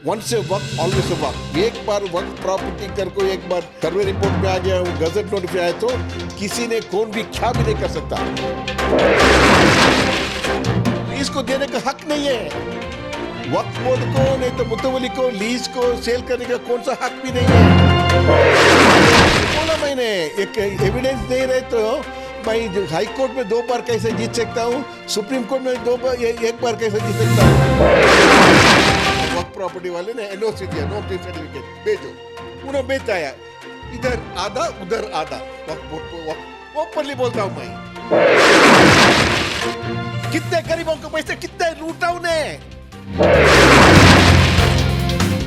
Once a वक्त always a वक्त। एक बार वक्त प्रॉपर्टी कर को एक बार सर्वे रिपोर्ट में आ गया, गजट नोटिफाई आया तो किसी ने कौन भी क्या भी नहीं कर सकता। इसको देने का हक नहीं है वक्त बोर्ड को, नहीं तो मुतवली को, लीज को सेल करने का कौन सा हक भी नहीं है। बोला मैंने एक एविडेंस दे रहे तो मैं हाई कोर्ट में 2 बार कैसे जीत सकता हूँ, सुप्रीम कोर्ट में 2 बार एक बार कैसे जीत सकता हूँ। वक्त प्रॉपर्टी वाले ने एनओसी दिया, नो ऑब्जेक्शन सर्टिफिकेट भेजो, उन्होंने बेचाया, इधर आधा उधर आधा। वक्त बोर्ड को ओपनली बोलता हूँ मैं, कितने गरीबों को पैसे कितने लूटा उन्हें।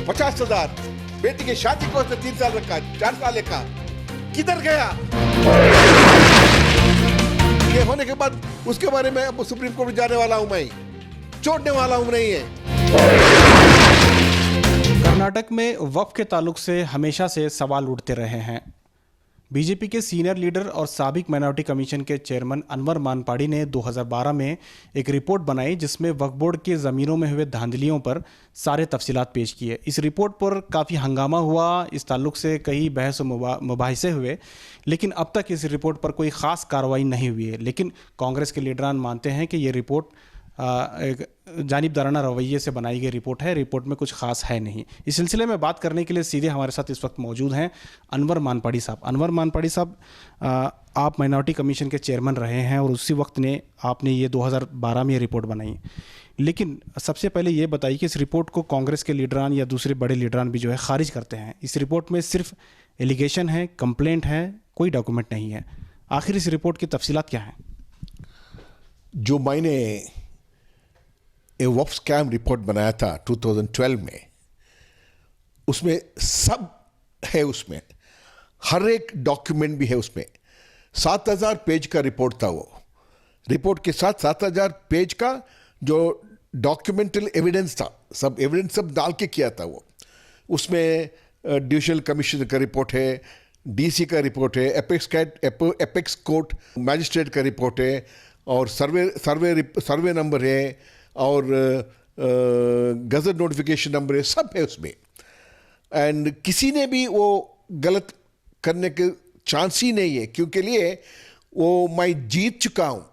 50,000 बेटी की शादी को 3 साल रखा, 4 साल का किधर गया। ये होने के बाद उसके बारे में अब सुप्रीम कोर्ट में जाने वाला हूं मैं, छोड़ने वाला हूं नहीं है। कर्नाटक में वक्फ के ताल्लुक से हमेशा से सवाल उठते रहे हैं। बीजेपी के सीनियर लीडर और साबिक माइनॉरिटी कमीशन के चेयरमैन अनवर मानपाड़ी ने 2012 में एक रिपोर्ट बनाई जिसमें वक्फ बोर्ड की ज़मीनों में हुए धांधलियों पर सारे तफसीलात पेश किए। इस रिपोर्ट पर काफ़ी हंगामा हुआ, इस ताल्लुक से कई बहस और मुबाहिसे हुए, लेकिन अब तक इस रिपोर्ट पर कोई ख़ास कार्रवाई नहीं हुई है। लेकिन कांग्रेस के लीडरान मानते हैं कि ये रिपोर्ट एक जानिबदाराना रवैये से बनाई गई रिपोर्ट है, रिपोर्ट में कुछ खास है नहीं। इस सिलसिले में बात करने के लिए सीधे हमारे साथ इस वक्त मौजूद हैं अनवर मानपाड़ी साहब। अनवर मानपाड़ी साहब, आप माइनॉरिटी कमीशन के चेयरमैन रहे हैं और उसी वक्त ने आपने ये 2012 में ये रिपोर्ट बनाई। लेकिन सबसे पहले ये बताइए कि इस रिपोर्ट को कांग्रेस के लीडरान या दूसरे बड़े लीडरान भी जो है खारिज करते हैं। इस रिपोर्ट में सिर्फ एलिगेशन है, कंप्लेंट है, कोई डॉक्यूमेंट नहीं है। आखिर इस रिपोर्ट की तफसीलात क्या हैं? जो मैंने वक्फ स्कैम रिपोर्ट बनाया था 2012 में, उसमें सब है, उसमें हर एक डॉक्यूमेंट भी है। उसमें 7,000 पेज का रिपोर्ट था। वो रिपोर्ट के साथ 7,000 पेज का जो डॉक्यूमेंटल एविडेंस था, सब एविडेंस सब डाल के किया था वो। उसमें डिविजनल कमिश्नर का रिपोर्ट है, डीसी का रिपोर्ट है, एपेक्स कोर्ट मैजिस्ट्रेट का रिपोर्ट है, और सर्वे नंबर है, और गजट नोटिफिकेशन नंबर है, सब है उसमें। एंड किसी ने भी वो गलत करने के चांस ही नहीं है, क्योंकि लिए वो मैं जीत चुका हूँ।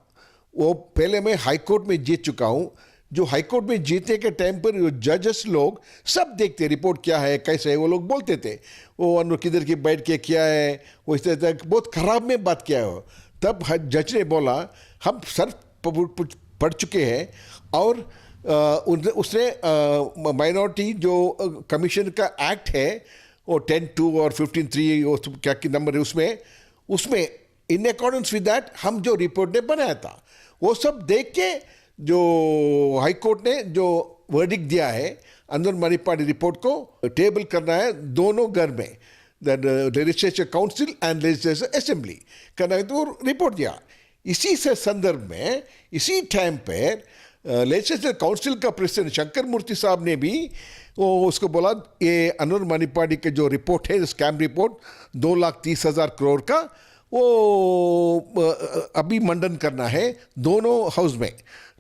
वो पहले मैं हाई कोर्ट में जीत चुका हूँ। जो हाई कोर्ट में जीतने के टाइम पर जो जजेस लोग सब देखते रिपोर्ट क्या है, कैसे है, वो लोग बोलते थे वो अनु किधर की बैठ के क्या है, वो इस तरह बहुत खराब में बात किया हो। तब जज ने बोला हम सर पढ़ चुके हैं, और उसने माइनॉरिटी जो कमीशन का एक्ट है वो 10(2) और 15(3) वो क्या की नंबर है, उसमें इन अकॉर्डेंस विद दैट हम जो रिपोर्ट ने बनाया था वो सब देख के जो हाई कोर्ट ने जो वर्डिक्ट दिया है, अनवर मानपाड़ी रिपोर्ट को टेबल करना है दोनों घर में, legislature council and legislature assembly करना है, तो रिपोर्ट दिया। इसी से संदर्भ में इसी टाइम पर लेजिस्लेचर काउंसिल का प्रेसिडेंट शंकर मूर्ति साहब ने भी वो उसको बोला ये अनवर मानपाड़ी के जो रिपोर्ट है, स्कैम रिपोर्ट 2,30,000 करोड़ का, वो अभी मंडन करना है दोनों हाउस में,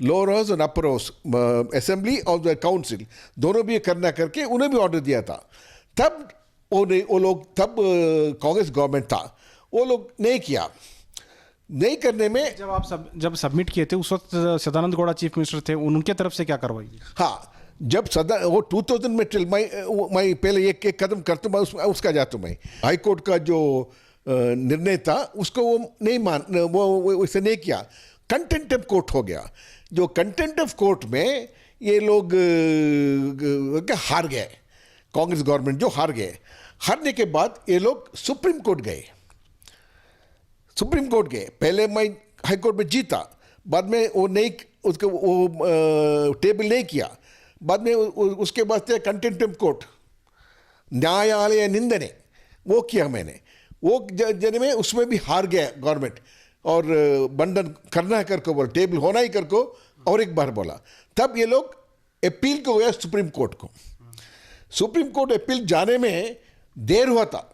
लोअर हाउस और अपर हाउस, असेंबली और द काउंसिल, दोनों भी करना करके उन्हें भी ऑर्डर दिया था। तब वो लोग, तब कांग्रेस गवर्नमेंट था, वो लोग नहीं किया। नहीं करने में जब सबमिट किए थे उस वक्त सदानंद गौड़ा चीफ मिनिस्टर थे, उनके तरफ से क्या कार्रवाई? हाँ, जब वो 2000 में मैं पहले एक कदम करता हूँ, उसका जाता हूँ मैं। हाई कोर्ट का जो निर्णय था उसको वो नहीं वो वैसे नहीं किया, कंटेंप्ट ऑफ कोर्ट हो गया। जो कंटेंप्ट ऑफ कोर्ट में ये लोग हार गए, कांग्रेस गवर्नमेंट जो हार गए। हारने के बाद ये लोग सुप्रीम कोर्ट गए। पहले मैं हाई कोर्ट में जीता, बाद में वो नहीं, उसको वो टेबल नहीं किया, बाद में उसके बाद कंटेंप्ट ऑफ कोर्ट, न्यायालय निंदने वो किया मैंने। वो जन में उसमें भी हार गया गवर्नमेंट, और बंधन करना है करको बोला, टेबल होना ही करको, और एक बार बोला। तब ये लोग अपील को गया सुप्रीम कोर्ट को। सुप्रीम कोर्ट अपील जाने में देर हुआ था,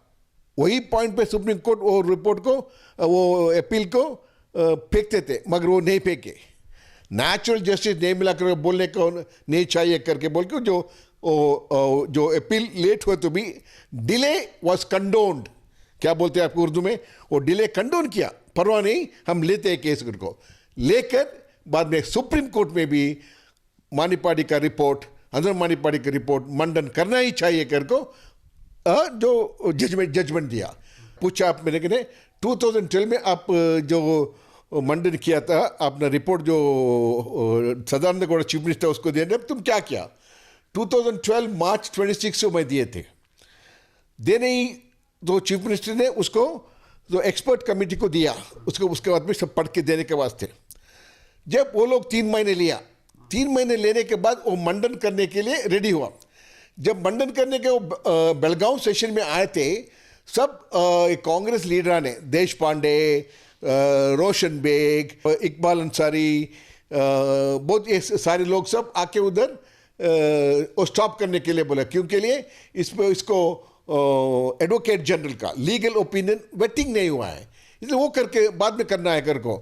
वही पॉइंट पे सुप्रीम कोर्ट वो रिपोर्ट को, वो अपील को फेंकते थे, मगर वो नहीं फेंके। नेचुरल जस्टिस नहीं मिला कर बोलने को नहीं चाहिए करके बोल के जो जो अपील लेट हुआ तो भी डिले वाज कंडोन्ड, क्या बोलते हैं आपको उर्दू में, वो डिले कंडोन किया, परवाह नहीं, हम लेते हैं केस को लेकर। बाद में सुप्रीम कोर्ट में भी मानीपाड़ी का रिपोर्ट, अंदर मानीपाड़ी का रिपोर्ट मंडन करना ही चाहिए कर को जो जजमेंट दिया। पूछा आप मेरे ने 2012 में आप जो मंडन किया था आपने रिपोर्ट, जो सदानंद गौड़ा चीफ मिनिस्टर उसको दिया, तुम क्या किया? 2012 मार्च 26 को मैं दिए थे, देने ही तो चीफ मिनिस्टर ने उसको जो एक्सपर्ट कमेटी को दिया, उसके बाद में सब पढ़ के देने के वास्ते। जब वो लोग 3 महीने लिया, 3 महीने लेने के बाद वो मंडन करने के लिए रेडी हुआ। जब मंडन करने के वो बेलगांव सेशन में आए थे, सब कांग्रेस लीडर ने, देश पांडे, रोशन बेग, इकबाल अंसारी, बहुत ये सारे लोग सब आके उधर वो स्टॉप करने के लिए बोला। क्यों के लिए? इसको एडवोकेट जनरल का लीगल ओपिनियन वेटिंग नहीं हुआ है, इसलिए वो करके बाद में करना है कर को।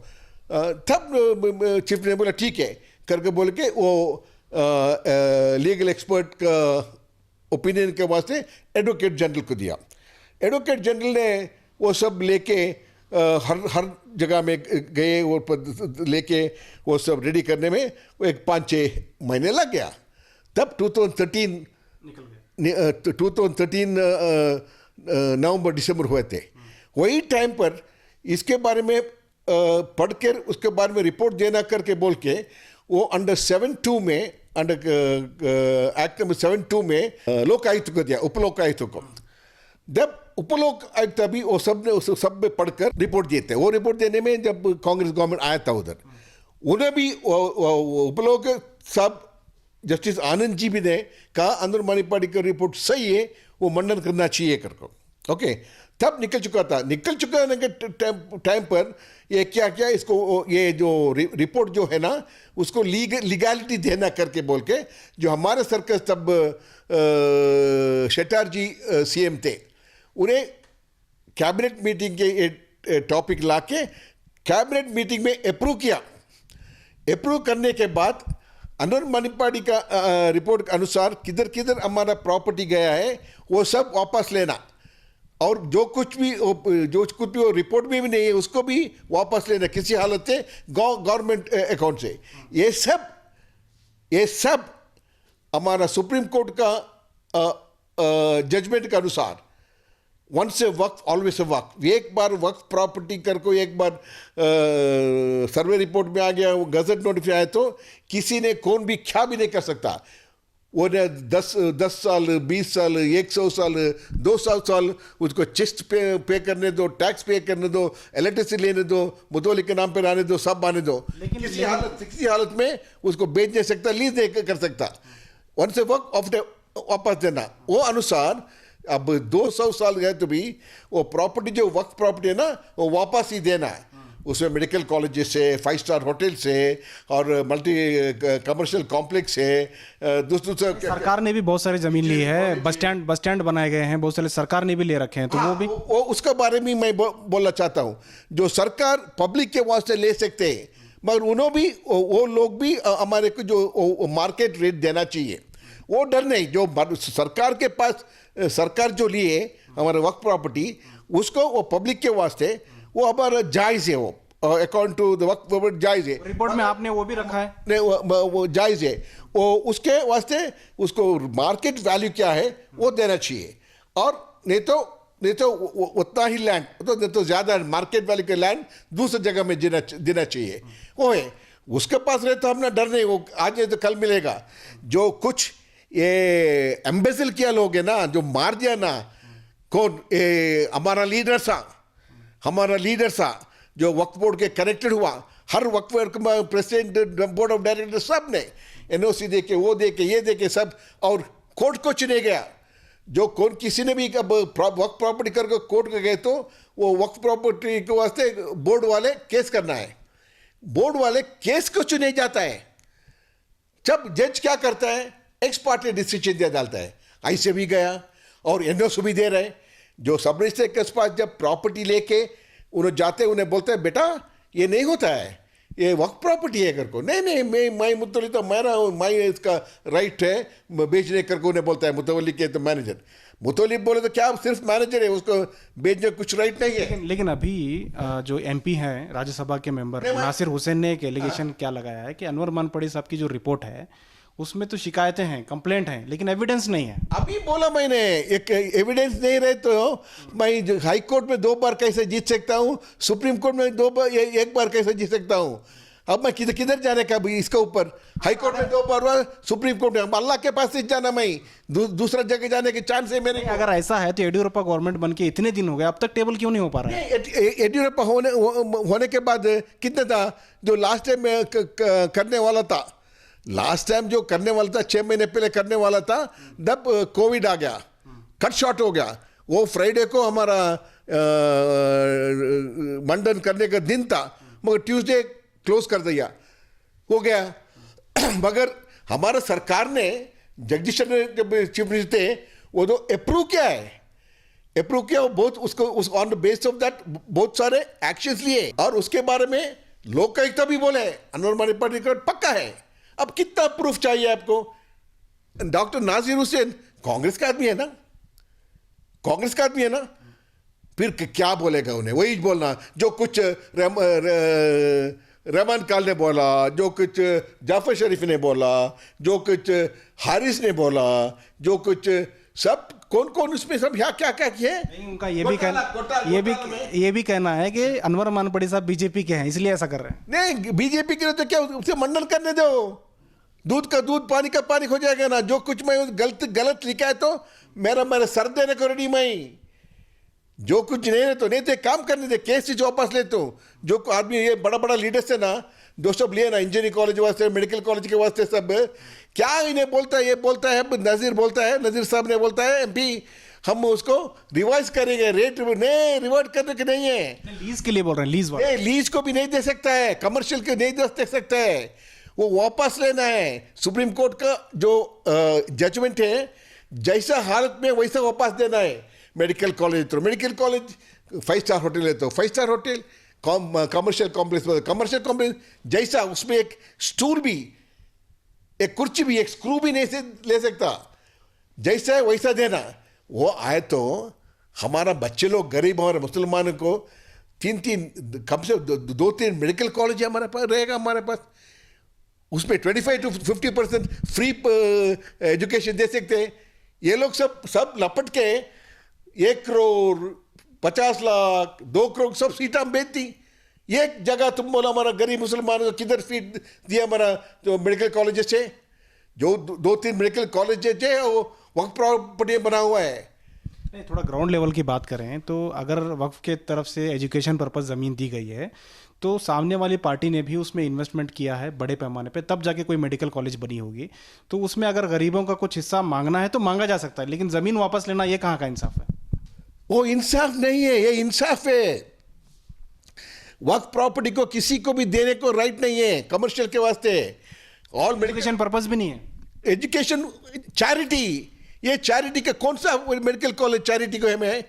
तब चीफ ने बोला ठीक है करके बोल के वो लीगल एक्सपर्ट का ओपिनियन के वास्ते एडवोकेट जनरल को दिया। एडवोकेट जनरल ने वो सब लेके हर जगह में गए और लेके वो सब रेडी करने में वो 5-6 महीने लग गया। तब 2013 नवंबर दिसंबर हुए थे। वही टाइम पर इसके बारे में पढ़कर उसके बारे में रिपोर्ट देना करके बोल के वो अंडर 7(2) में, अंडर एक्ट नंबर 7(2) में लोकायुक्त को दिया, उपलोकायुक्त को। जब उपलोकायुक्त अभी वो सब में पढ़कर रिपोर्ट दिए थे। वो रिपोर्ट देने में जब कांग्रेस गवर्नमेंट आया था उधर, उन्हें भी उपलोकायुक्त साहब जस्टिस आनंद जी भी ने कहा अंदर मानीपाड़ी का रिपोर्ट सही है, वो मंडन करना चाहिए करको। ओके, तब निकल चुका के टाइम पर ये क्या इसको, ये जो रिपोर्ट जो है ना उसको लीगैलिटी देना करके बोल के, जो हमारे सरकार तब शेट्टार जी सीएम थे, उन्हें कैबिनेट मीटिंग के टॉपिक लाके कैबिनेट मीटिंग में अप्रूव किया। अप्रूव करने के बाद अनवर मानीपाड़ी का रिपोर्ट के अनुसार किधर किधर हमारा प्रॉपर्टी गया है वो सब वापस लेना, और जो कुछ भी वो रिपोर्ट में भी नहीं है उसको भी वापस लेना किसी हालत से गवर्नमेंट अकाउंट से। ये सब हमारा सुप्रीम कोर्ट का जजमेंट के अनुसार वंस ए वक्त ऑलवेज ए वक्त। एक बार वक्त प्रॉपर्टी कर को एक बार सर्वे रिपोर्ट में आ गया, वो गजट नोटिफाई आया, तो किसी ने कौन भी क्या भी नहीं कर सकता। वो 10 साल 20 साल 100 साल 200 साल उसको चिस्ट पे करने दो, टैक्स पे करने दो, इलेक्ट्रिसिटी लेने दो, मुतवल्ली के नाम पे आने दो, सब आने दो। किसी हालत में उसको बेच नहीं सकता, लीज नहीं कर सकता। वंस ए वक्त ऑफ वापस देना, वो अनुसार अब 200 साल गए तो भी वो प्रॉपर्टी जो वक्त प्रॉपर्टी है ना वो वापस ही देना है। उसमें मेडिकल कॉलेजेस से, 5 स्टार होटल से और मल्टी कमर्शियल कॉम्प्लेक्स है। दूसरा सरकार ने भी बहुत सारी जमीन ली है, बस स्टैंड बनाए गए हैं, बहुत सारे सरकार ने भी ले रखे हैं, तो वो भी उसका बारे में मैं बोलना चाहता हूँ। जो सरकार पब्लिक के वास्ते ले सकते हैं, मगर उन्होंने भी वो लोग भी हमारे को जो मार्केट रेट देना चाहिए, वो डर नहीं। जो सरकार के पास सरकार जो लिए हमारे वक्त प्रॉपर्टी, उसको वो पब्लिक के वास्ते वो हमारा जायज़ है, वो अकॉर्डिंग टू द वक्त प्रॉपर्टी जायज़ है। रिपोर्ट में आपने वो भी रखा है? नहीं, वो जायज़ है, वो उसके वास्ते उसको मार्केट वैल्यू क्या है वो देना चाहिए। और नहीं तो उतना ही लैंड, नहीं तो ज़्यादा मार्केट वैल्यू के लैंड दूसरी जगह में देना चाहिए। वो है उसके पास रहे तो अपना डर नहीं, वो आज नहीं तो कल मिलेगा। जो कुछ ये एम्बेजल किया लोग है ना, जो मार दिया ना, कौन हमारा लीडर सा जो वक्फ बोर्ड के कनेक्टेड हुआ, हर Waqf board president, board of director सब ने एनओसी दे के, वो दे के, ये दे के सब, और कोर्ट को चुने गया। जो कौन किसी ने भी वक्फ प्रॉपर्टी करके कोर्ट में गए तो वो वक्फ प्रॉपर्टी के वास्ते बोर्ड वाले केस करना है, बोर्ड वाले केस को चुने जाता है। जब जज क्या करता है, एक्स पार्टी डिसीजन दे डालता है। ऐसे भी गया और एनओसी भी दे रहे। जो सब रजिस्ट्री के पास जब प्रॉपर्टी लेके उन्हें जाते, उन्हें बोलते हैं बेटा ये नहीं होता है, ये वक्त प्रॉपर्टी है करको, नहीं नहीं मैं मुतवली तो मेरा मैं इसका राइट है बेचने करको, उन्हें बोलता है मुतवली के तो मैनेजर, मुतवली बोले तो क्या सिर्फ मैनेजर है, उसको बेचने कुछ राइट नहीं है। लेकिन अभी जो एमपी हैं राज्यसभा के मेंबर नासिर हुसैन ने एक एलिगेशन क्या लगाया है कि अनवर मानपड़ी साहब की जो रिपोर्ट है उसमें तो शिकायतें हैं, कंप्लेंट हैं, लेकिन एविडेंस नहीं है। अभी बोला मैंने, एक एविडेंस नहीं रहे तो मैं हाई कोर्ट में 2 बार कैसे जीत सकता हूँ, सुप्रीम कोर्ट में 2 बार 1 बार कैसे जीत सकता हूँ। अब मैं किधर जाने का अभी इसके ऊपर, हाई कोर्ट में 2 बार हुआ, सुप्रीम कोर्ट में, अल्लाह के पास से जाना, मैं दूसरा जगह जाने के चांस है मेरे। अगर ऐसा है तो येडियुरप्पा गवर्नमेंट बन के इतने दिन हो गए, अब तक टेबल क्यों नहीं हो पा रहा है? येडियुरप्पा होने के बाद कितना था जो लास्ट टाइम करने वाला था, लास्ट टाइम जो करने वाला था 6 महीने पहले करने वाला था, तब कोविड आ गया, कट शॉर्ट हो गया। वो फ्राइडे को हमारा मंडन करने का दिन था, मगर ट्यूसडे क्लोज कर दिया, हो गया। मगर हमारा सरकार ने, जगदीश जब चीफ मिनिस्टर थे, वो तो अप्रूव किया है, अप्रूव किया, वो बहुत उसको on the base of that बहुत सारे एक्शंस लिए, और उसके बारे में लोकायुक्त भी बोले अनवर मानपड़ी का पक्का है। अब कितना प्रूफ चाहिए आपको? डॉक्टर नासिर हुसैन कांग्रेस का आदमी है ना, कांग्रेस का आदमी है ना, फिर क्या बोलेगा उन्हें? वही बोलना जो कुछ रहमान काल ने बोला, जो कुछ जाफर शरीफ ने बोला, जो कुछ हारिस ने बोला, जो कुछ सब कौन कौन उसमें सब क्या क्या क्या किए। उनका ये भी कहना है कि अनवर मानपड़ी साहब बीजेपी के हैं इसलिए ऐसा कर रहे हैं। नहीं, बीजेपी के तो क्या, उसे मंडन करने दो, दूध का दूध पानी का पानी हो जाएगा ना। जो कुछ मैं गलत लिखा है तो मेरा सर देने को रेडी, मैं जो कुछ नहीं तो नहीं थे, काम करने दे, केस जो वापस लेता हूँ। जो आदमी ये बड़ा बड़ा लीडर्स है ना, जो सब लिए ना इंजीनियरिंग कॉलेज वास्ते, मेडिकल कॉलेज के वास्ते, सब क्या इन्हें बोलता है, ये बोलता है नज़ीर बोलता है, नज़ीर साहब ने बोलता है एमपी, हम उसको रिवाइज करेंगे, रेट नहीं रिवर्ट करने के नहीं है। लीज के लिए बोल रहे हैं, लीज को भी नहीं दे सकता है, कमर्शियल के नहीं दे सकता है, वो वापस लेना है। सुप्रीम कोर्ट का जो जजमेंट है, जैसा हालत में वैसा वापस देना है। मेडिकल कॉलेज तो मेडिकल कॉलेज, 5 स्टार होटल है तो 5 स्टार होटल, कमर्शियल कॉम्प्लेक्स जैसा, उसमें एक स्टूल भी, एक कुर्सी भी, एक स्क्रू भी नहीं से ले सकता, जैसा है वैसा देना। वो आए तो हमारा बच्चे लोग गरीब और मुसलमानों को 3 कम से 2-3 मेडिकल कॉलेज हमारे पास रहेगा, हमारे पास उसमें 25 to 50% फ्री एजुकेशन दे सकते हैं। ये लोग सब लपट के 1 करोड़ 50 लाख 2 करोड़ सब सीटा बेच दी। एक जगह तुम बोला हमारा गरीब मुसलमानों को किधर फीट दिया, हमारा जो मेडिकल कॉलेज है, जो 2-3 मेडिकल कॉलेज है वो वक्त प्रॉपर्टी बना हुआ है। नहीं, थोड़ा ग्राउंड लेवल की बात करें तो अगर वक्फ के तरफ से एजुकेशन पर्पस ज़मीन दी गई है तो सामने वाली पार्टी ने भी उसमें इन्वेस्टमेंट किया है बड़े पैमाने पे, तब जाके कोई मेडिकल कॉलेज बनी होगी। तो उसमें अगर गरीबों का कुछ हिस्सा मांगना है तो मांगा जा सकता है, लेकिन ज़मीन वापस लेना ये कहाँ का इंसाफ है? वो इंसाफ नहीं है, ये इंसाफ है। वक्त प्रॉपर्टी को किसी को भी देने को राइट नहीं है कमर्शियल के वास्ते, और एजुकेशन पर्पस भी नहीं है। एजुकेशन चैरिटी, ये चैरिटी का कौन सा मेडिकल कॉलेज चैरिटी को है?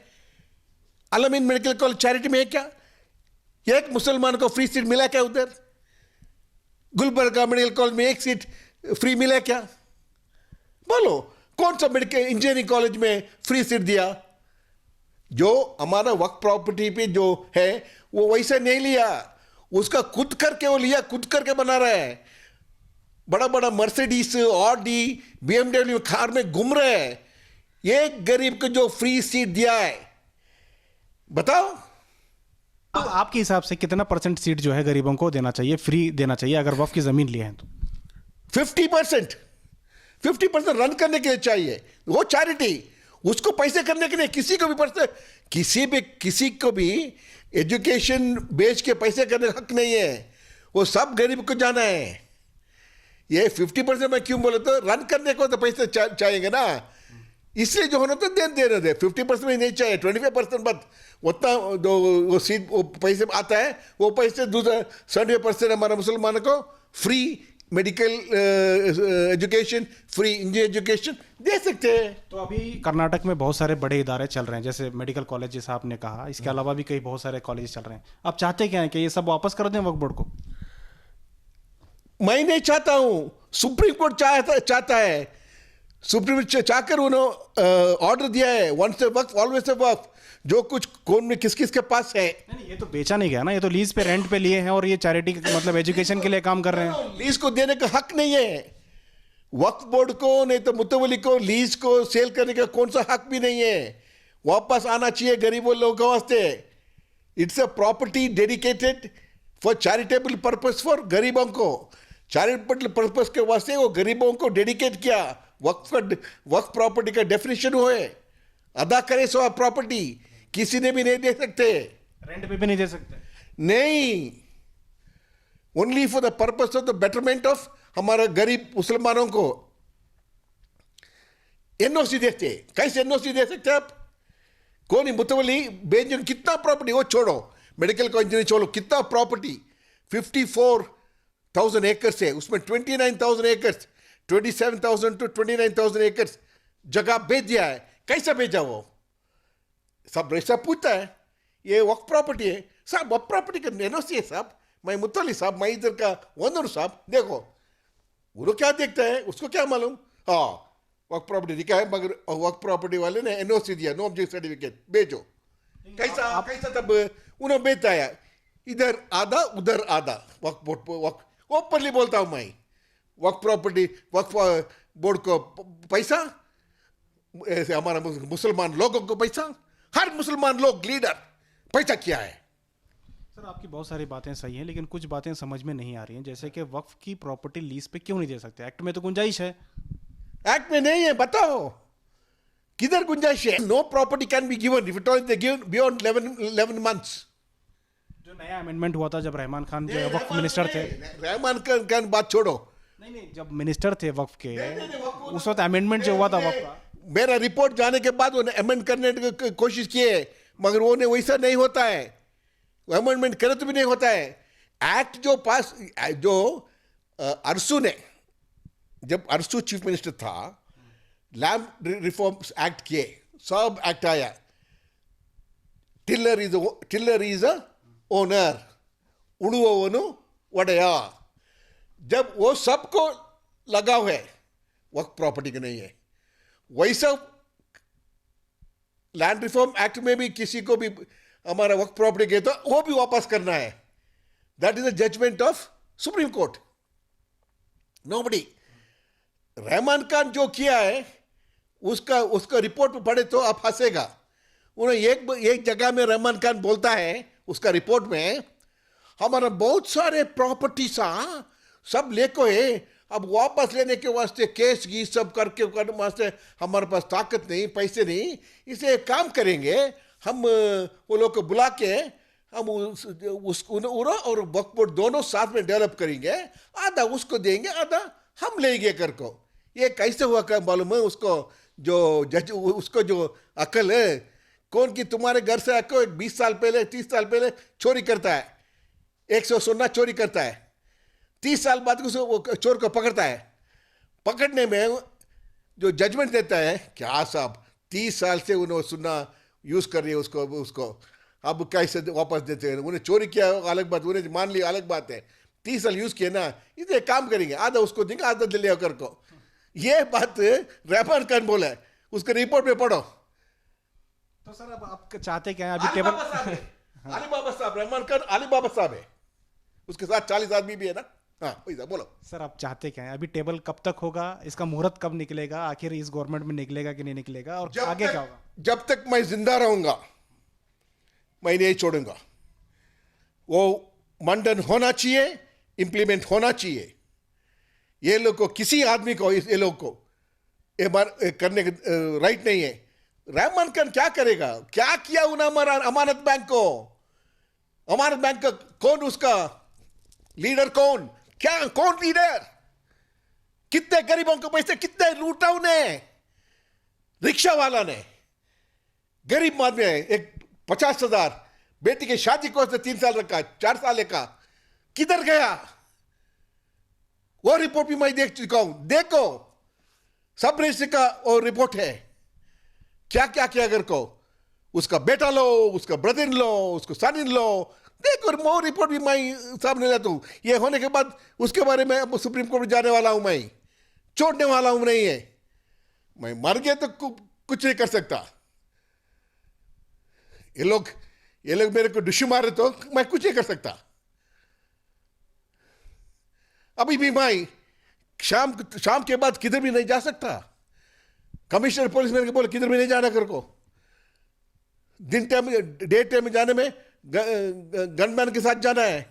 अलमीन मेडिकल कॉलेज चैरिटी में है क्या? एक मुसलमान को फ्री सीट मिला क्या उधर? गुलबर्गा मेडिकल कॉलेज में 1 सीट फ्री मिला क्या? बोलो, कौन सा मेडिकल इंजीनियरिंग कॉलेज में फ्री सीट दिया? जो हमारा वक्त प्रॉपर्टी पे जो है वो वैसा नहीं लिया, उसका खुद करके वो लिया, खुद करके बना रहा है। बड़ा बड़ा मर्सिडीज, ऑडी, BMW कार में घूम रहे हैं। एक गरीब को जो फ्री सीट दिया है, बताओ। अब आपके हिसाब से कितना % सीट जो है गरीबों को देना चाहिए, फ्री देना चाहिए अगर वक्फ की ज़मीन लिए हैं तो? 50% रन करने के लिए चाहिए, वो चैरिटी, उसको पैसे करने के लिए किसी को भी किसी को भी एजुकेशन बेच के पैसे करने का हक नहीं है, वो सब गरीब को जाना है। ये 50% मैं क्यों बोला, तो रन करने को तो पैसे चाहिए ना, इसलिए जो होना तो देना दे। 50% में नहीं चाहिए, 25% बस उतना वो सीट वो पैसे आता है, वो पैसे दूसरा 70% हमारा मुसलमानों को free medical education, free engineer education दे सकते हैं। तो अभी कर्नाटक में बहुत सारे बड़े इदारे चल रहे हैं, जैसे मेडिकल कॉलेज जैसा आपने कहा, इसके अलावा भी कई बहुत सारे कॉलेज चल रहे हैं। आप चाहते क्या हैं कि ये सब वापस कर दें वक्फ बोर्ड को? मैं नहीं चाहता हूं, सुप्रीम कोर्ट चाहता है। सुप्रीम चाहकर उन्होंने ऑर्डर दिया है, once a Waqf always a वक्फ। जो कुछ कौन में किस किस के पास है, नहीं, ये तो बेचा नहीं गया ना, ये तो लीज पे रेंट पे लिए हैं और ये चैरिटी मतलब एजुकेशन के लिए काम कर रहे हैं। लीज को देने का हक नहीं है वक्फ बोर्ड को, नहीं तो मुतवली को लीज को सेल करने का कौन सा हक भी नहीं है। वापस आना चाहिए गरीबों लोगों के वास्ते। It's a property dedicated for charitable purpose, for गरीबों को चैरिटेबल पर्पस के वास्ते वो गरीबों को डेडिकेट किया। वक्फ प्रॉपर्टी का डेफिनेशन हो है, अदा करे सो प्रॉपर्टी किसी ने भी नहीं दे सकते, रेंट पे भी नहीं दे सकते। नहीं, only for the purpose of the betterment of हमारा गरीब मुसलमानों को। एनओसी देते, कैसे एनओसी दे सकते आप? कौन ही मुतवली बेंजन कितना प्रॉपर्टी, वो छोड़ो, मेडिकल को इंजीनियर छोड़ो, कितना प्रॉपर्टी 54,000 एकर्स है, उसमें 29,000 एकर्स, 27,000 to 29,000 एकर्स जगह बेच दिया है। कैसा बेचा वो? सब ऐसा पूछता है, ये वक्फ प्रॉपर्टी है साहब, वक्फ प्रॉपर्टी का एनओसी है साहब, मैं मुतवली साहब, मैं इधर का ओनर साहब, देखो वो क्या देखता है, उसको क्या मालूम? हाँ वक्फ प्रॉपर्टी दिखा है, मगर वक्फ प्रॉपर्टी वाले ने एनओसी दिया, नो ऑब्जेक्ट सर्टिफिकेट, बेचो। कैसा तब उन्होंने बेचा है, इधर आधा उधर आधा। वक्फ ओपनली बोलता हूं मैं, वक्फ प्रॉपर्टी वक्फ बोर्ड को पैसा, ऐसे हमारा मुसलमान लोगों को पैसा, हर मुसलमान लोग लीडर पैसा किया है। सर आपकी बहुत सारी बातें सही हैं, लेकिन कुछ बातें समझ में नहीं आ रही हैं, जैसे कि वक्फ की प्रॉपर्टी लीज पे क्यों नहीं दे सकते? एक्ट में तो गुंजाइश है। एक्ट में नहीं है, बताओ किधर गुंजाइश है? No property can be given if it is given beyond 11 months. जो नया अमेंडमेंट हुआ था जब रहमान खान जो वक्फ मिनिस्टर थे, रहमान खान बात छोड़ो, नहीं जब मिनिस्टर थे वक्फ के, उस वक्त अमेंडमेंट जो हुआ था वक्फ का, मेरा रिपोर्ट जाने के बाद उन्हें अमेंड करने की कोशिश किए, मगर वो वैसा नहीं होता है, अमेंडमेंट करे तो भी नहीं होता है। एक्ट जो पास, जो अरसू ने, जब अरसू चीफ मिनिस्टर था, लैंड रिफॉर्म्स एक्ट किए, सब एक्ट आया, टिलर इज अ ओनर, उड़ुवनु वडया, जब वो सबको लगा हुआ है, वक्त प्रॉपर्टी का नहीं है। वैसा लैंड रिफॉर्म एक्ट में भी किसी को भी हमारा वक्त प्रॉपर्टी के तो वो भी वापस करना है। That is the judgement of supreme court, nobody. Rahman Khan जो किया है उसका रिपोर्ट में पढ़े तो आप हंसेगा। उन्हें एक जगह में रहमान खान बोलता है उसका रिपोर्ट में, हमारा बहुत सारे प्रॉपर्टी सब लेको है, अब वापस लेने के वास्ते केस गी सब करके वास्ते हमारे पास ताकत नहीं, पैसे नहीं, इसे एक काम करेंगे, हम वो लोग को बुला के हम और वक्फ बोर्ड दोनों साथ में डेवलप करेंगे, आधा उसको देंगे आधा हम लेंगे कर को। ये कैसे हुआ क्या मालूम है? उसको जो जज, उसको जो अकल है, कौन की तुम्हारे घर से आको 20 साल पहले 30 साल पहले चोरी करता है, 100 सोना चोरी करता है, 30 साल बाद वो चोर को पकड़ता है, पकड़ने में जो जजमेंट देता है, क्या साहब 30 साल से उन्होंने सुना यूज कर रही है उसको अब कैसे वापस देते हैं? उन्हें चोरी किया अलग बात, उन्हें मान लिया अलग बात है, 30 साल यूज किया ना, इसे काम करेंगे, आधा उसको देंगे आधा दिल्ली होकर को। ये बात रहमान खान बोला है, उसके रिपोर्ट में पढ़ो। तो सर अब आप चाहते क्या है? अभी टेबल अली बाबा साहब, रहमान खान अली बाबा साहब है, उसके साथ 40 आदमी भी है ना। हाँ वैसा बोलो सर, आप चाहते क्या है? अभी टेबल कब तक होगा? इसका मुहूर्त कब निकलेगा? आखिर इस गवर्नमेंट में निकलेगा कि नहीं निकलेगा? और आगे क्या होगा? जब तक मैं जिंदा रहूंगा मैं नहीं छोड़ूंगा। वो मंडन होना चाहिए, इंप्लीमेंट होना चाहिए। ये लोग को, किसी आदमी को, ये लोग को करने का राइट नहीं है। रहमान खान क्या करेगा? क्या किया उन्होंने अमानत बैंक को? अमानत बैंक का कौन, उसका लीडर कौन? क्या कौन लीडर? कितने गरीबों को पैसे कितने लूटा उन्हें? रिक्शा वाला ने, गरीब आदमी है, एक 50,000 बेटी की शादी को 3 साल रखा, 4 साल का, किधर गया? वो रिपोर्ट भी मैं देख चुका हूं, देखो सब रजिस्ट्री का और रिपोर्ट है, क्या क्या किया अगर को। उसका बेटा लो, उसका ब्रदर इन लो, उसको सन इन लो, देख, और वो रिपोर्ट भी मैं सामने लाता हूँ। ये होने के बाद उसके बारे में अब सुप्रीम कोर्ट में जाने वाला हूँ, मैं छोड़ने वाला हूँ नहीं है। मैं मर गया तो कुछ नहीं कर सकता। ये लोग मेरे को डिश मारे तो मैं कुछ नहीं कर सकता। अभी भी मैं शाम के बाद किधर भी नहीं जा सकता। कमिश्नर पुलिस मेरे को बोले किधर भी नहीं जाना कर को। डे टाइम में जाने में गनमैन के साथ जाना है।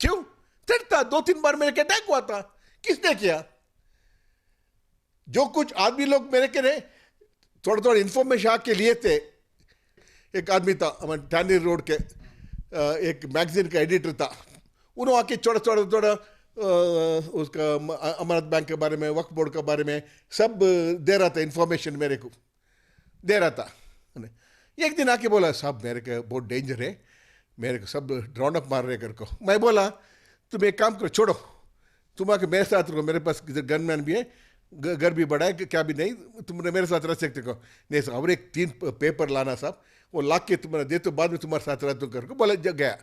क्यों? थ्रेट था, 2-3 बार मेरे के अटैक हुआ था। किसने किया? जो कुछ आदमी लोग मेरे के ने थोड़ा इंफॉर्मेशन आके लिए थे। एक आदमी था हमारे टैनी रोड के, एक मैगजीन का एडिटर था। उन्होंने आके थोड़ा उसका अमरनाथ बैंक के बारे में, वक्फ बोर्ड के बारे में सब दे रहा था, इंफॉर्मेशन मेरे को दे रहा था। एक दिन आके बोला, साहब मेरे को बहुत डेंजर है, मेरे को सब ड्राउन अप मार रहे कर को। मैं बोला तुम एक काम करो, छोड़ो, तुम आके मेरे साथ रहो, मेरे पास गनमैन भी है, घर भी बड़ा है, क्या भी नहीं, तुमने मेरे साथ रह सकते हो। नहीं साहब, और एक 3 पेपर लाना साहब, वो ला के तुम्हारा दे तो बाद में तुम्हारे साथ रहता करके बोला। गया।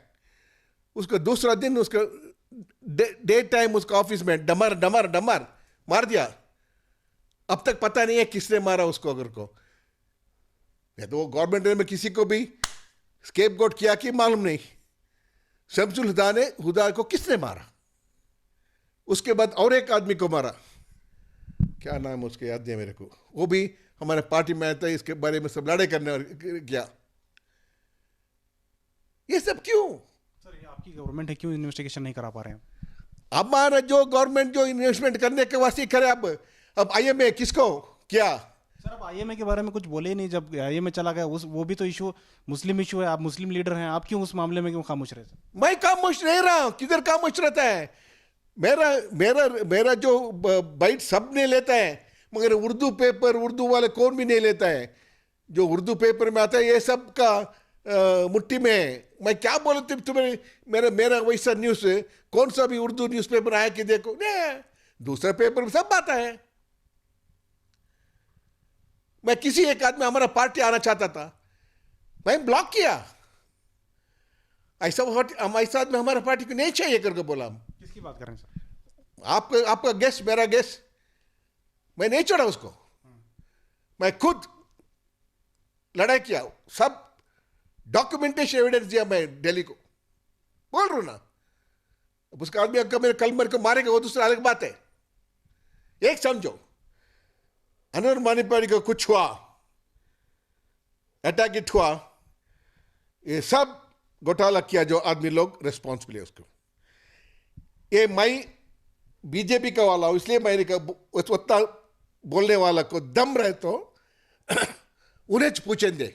उसका दूसरा दिन उसका डे टाइम उसका ऑफिस में डमर मार दिया। अब तक पता नहीं है किसने मारा उसको। अगर को या तो वो गवर्नमेंट में किसी को भी स्केपगोट किया कि मालूम नहीं। शमसुल हुदा को किसने मारा? उसके बाद और एक आदमी को मारा, क्या नाम उसके याद नहीं मेरे को, वो भी हमारे पार्टी में आया था। इसके बारे में सब लड़ाई करने गया। ये सब क्यों? सर, ये आपकी गवर्नमेंट है, क्यों इन्वेस्टिगेशन नहीं करा पा रहे हैं? हमारा जो गवर्नमेंट जो इन्वेस्टमेंट करने के वास्ते करे। अब आईएमए किसको क्या? सर, अब आईएमए के बारे में कुछ बोले ही नहीं। जब आईएमए चला गया, वो भी तो इशू मुस्लिम इशू है। आप मुस्लिम लीडर हैं, आप क्यों उस मामले में क्यों खामोश रहे? मैं खामोश नहीं रहा। किधर खामोश रहता है? मेरा जो बाइट सब नहीं लेता है, मगर उर्दू पेपर, उर्दू वाले कौन भी नहीं लेता है। जो उर्दू पेपर में आता है ये सब का मुट्ठी में है। मैं क्या बोलूं तुम्हें? मेरा वैसा न्यूज़ कौन सा भी उर्दू न्यूज़पेपर आया कि देखो, नहीं, दूसरा पेपर में सब आता है। मैं किसी एक आदमी हमारा पार्टी आना चाहता था, मैं ब्लॉक किया। ऐसा में हमारा पार्टी को नहीं चाहिए करके बोला। हम किसकी बात कर रहे हैं सर? आपका गेस्ट, मेरा गेस्ट, मैं नहीं छोड़ा उसको। मैं खुद लड़ाई किया, सब डॉक्यूमेंटेशन एविडेंस दिया मैं दिल्ली को। बोल रहा हूं ना, उसका आदमी अगर मेरे कल मेरे को मारेगा वो दूसरा अलग बात है। एक समझो, अनवर मानीपाड़ी को कुछ हुआ, अटैक इट हुआ, ये सब घोटाला किया जो आदमी लोग रिस्पॉन्सिबल है उसको। ये मैं बीजेपी का वाला हूं, इसलिए मैंने उतना बोलने वाला को दम रहे तो उन्हें पूछेंगे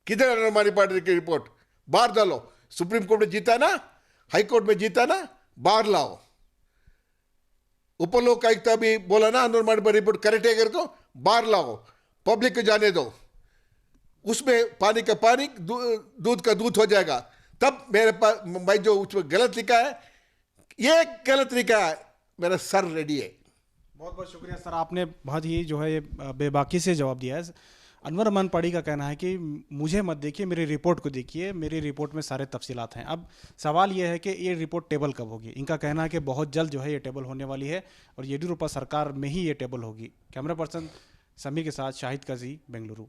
किधर अनवर मानीपाड़ी की रिपोर्ट, बाहर डालो। सुप्रीम कोर्ट में जीता ना, हाई कोर्ट में जीता ना, बाहर लाओ। ऊपर लोग आयुक्त भी बोला ना अनवर मानीपाड़ी रिपोर्ट करेक्ट है करके, बाहर लाओ, पब्लिक को जाने दो। उसमें पानी का पानी, दूध का दूध हो जाएगा। तब मेरे पास भाई जो उसमें गलत लिखा है, ये गलत लिखा है, मेरा सर रेडी है। बहुत बहुत शुक्रिया सर, आपने बहुत ही जो है ये बेबाकी से जवाब दिया है। अनवर मानीपाड़ी का कहना है कि मुझे मत देखिए, मेरी रिपोर्ट को देखिए, मेरी रिपोर्ट में सारे तफसीलात हैं। अब सवाल ये है कि ये रिपोर्ट टेबल कब होगी? इनका कहना है कि बहुत जल्द जो है ये टेबल होने वाली है और येडियुरप्पा सरकार में ही ये टेबल होगी। कैमरा पर्सन समीर के साथ शाहिद काजी, बेंगलुरु।